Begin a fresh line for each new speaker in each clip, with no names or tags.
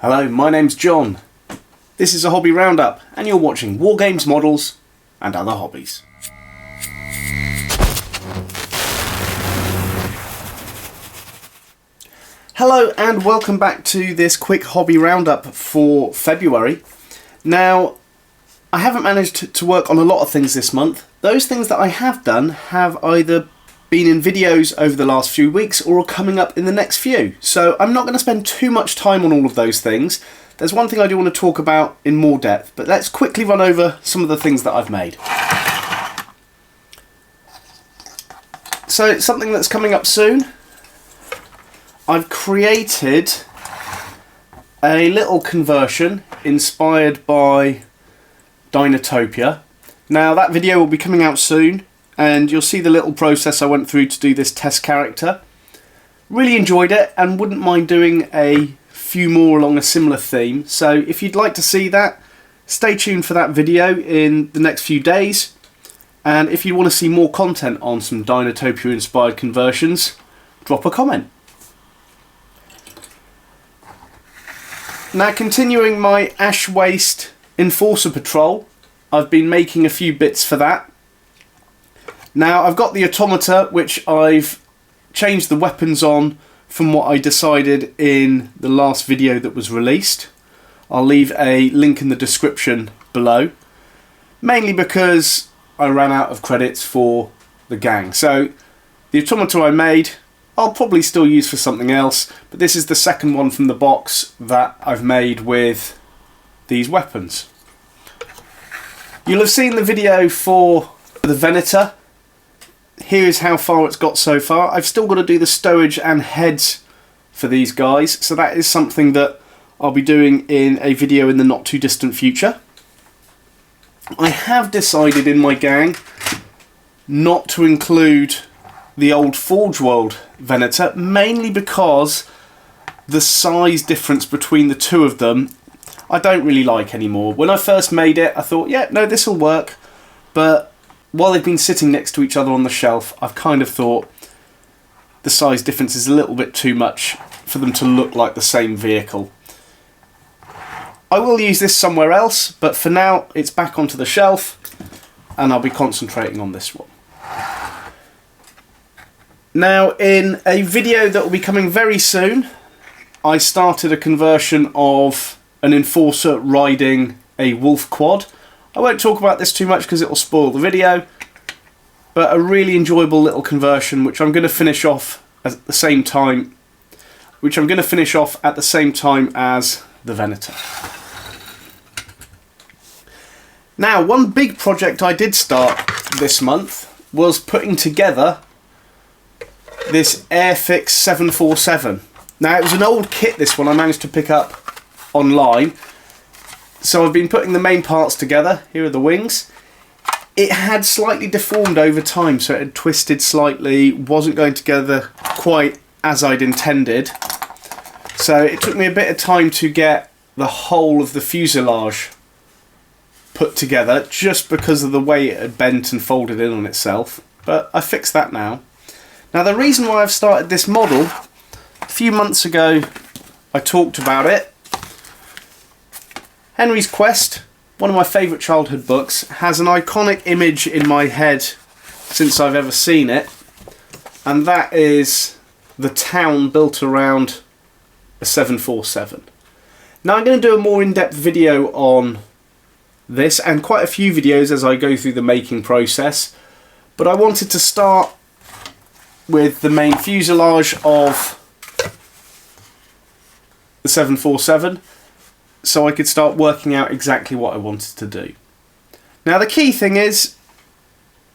Hello, my name's John. This is a hobby roundup, and you're watching War Games, Models, and Other Hobbies. Hello, and welcome back to this quick hobby roundup for February. Now, I haven't managed to work on a lot of things this month. Those things that I have done have either been in videos over the last few weeks or are coming up in the next few. So I'm not going to spend too much time on all of those things. There's one thing I do want to talk about in more depth, but let's quickly run over some of the things that I've made. So it's something that's coming up soon. I've created a little conversion inspired by Dinotopia. Now that video will be coming out soon, and you'll see the little process I went through to do this test character. Really enjoyed it and wouldn't mind doing a few more along a similar theme. So if you'd like to see that, stay tuned for that video in the next few days. And if you want to see more content on some Dinotopia inspired conversions, drop a comment. Now, continuing my Ash Waste Enforcer Patrol, I've been making a few bits for that. Now, I've got the automata, which I've changed the weapons on from what I decided in the last video that was released. I'll leave a link in the description below, mainly because I ran out of credits for the gang. So the automata I made, I'll probably still use for something else, but this is the second one from the box that I've made with these weapons. You'll have seen the video for the Venator. Here's how far it's got so far. I've still got to do the stowage and heads for these guys, so that is something that I'll be doing in a video in the not too distant future. I have decided in my gang not to include the old Forge World Venator, mainly because the size difference between the two of them I don't really like anymore. When I first made it, I thought, yeah, no, this will work, but while they've been sitting next to each other on the shelf, I've kind of thought the size difference is a little bit too much for them to look like the same vehicle. I will use this somewhere else, but for now it's back onto the shelf and I'll be concentrating on this one. Now, in a video that will be coming very soon, I started a conversion of an Enforcer riding a Wolf Quad. I won't talk about this too much because it will spoil the video, but a really enjoyable little conversion which I'm going to finish off at the same time as the Venator. Now, one big project I did start this month was putting together this Airfix 747. Now, it was an old kit, this one I managed to pick up online. So I've been putting the main parts together. Here are the wings. It had slightly deformed over time, so it had twisted slightly, wasn't going together quite as I'd intended. So it took me a bit of time to get the whole of the fuselage put together, just because of the way it had bent and folded in on itself. But I fixed that now. Now, the reason why I've started this model, a few months ago I talked about it. Henry's Quest, one of my favourite childhood books, has an iconic image in my head since I've ever seen it, and that is the town built around a 747. Now, I'm going to do a more in-depth video on this, and quite a few videos as I go through the making process, but I wanted to start with the main fuselage of the 747, so I could start working out exactly what I wanted to do. Now, the key thing is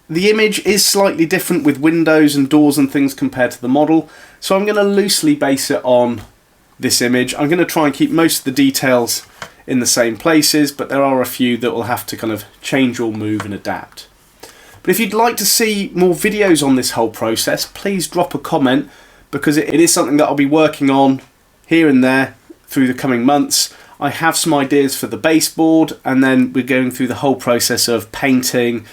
the image is slightly different with windows and doors and things compared to the model, so I'm going to loosely base it on this image. I'm going to try and keep most of the details in the same places, but there are a few that will have to kind of change or move and adapt. But if you'd like to see more videos on this whole process, please drop a comment, because it is something that I'll be working on here and there through the coming months. I have some ideas for the baseboard, and then we're going through the whole process of painting,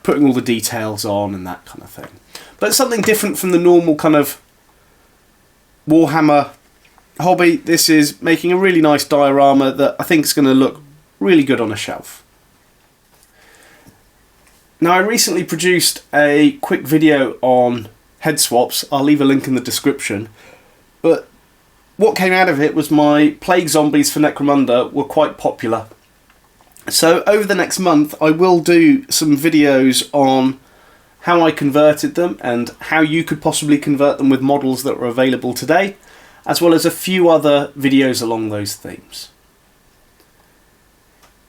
putting all the details on and that kind of thing. But something different from the normal kind of Warhammer hobby, this is making a really nice diorama that I think is going to look really good on a shelf. Now, I recently produced a quick video on head swaps. I'll leave a link in the description. But what came out of it was my plague zombies for Necromunda were quite popular. So over the next month I will do some videos on how I converted them and how you could possibly convert them with models that are available today, as well as a few other videos along those themes.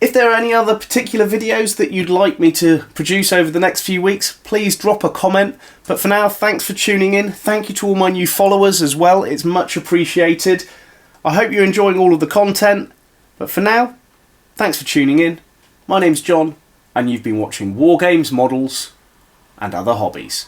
If there are any other particular videos that you'd like me to produce over the next few weeks, please drop a comment. But for now, thanks for tuning in. Thank you to all my new followers as well. It's much appreciated. I hope you're enjoying all of the content. But for now, thanks for tuning in. My name's John, and you've been watching War Games, Models, and Other Hobbies.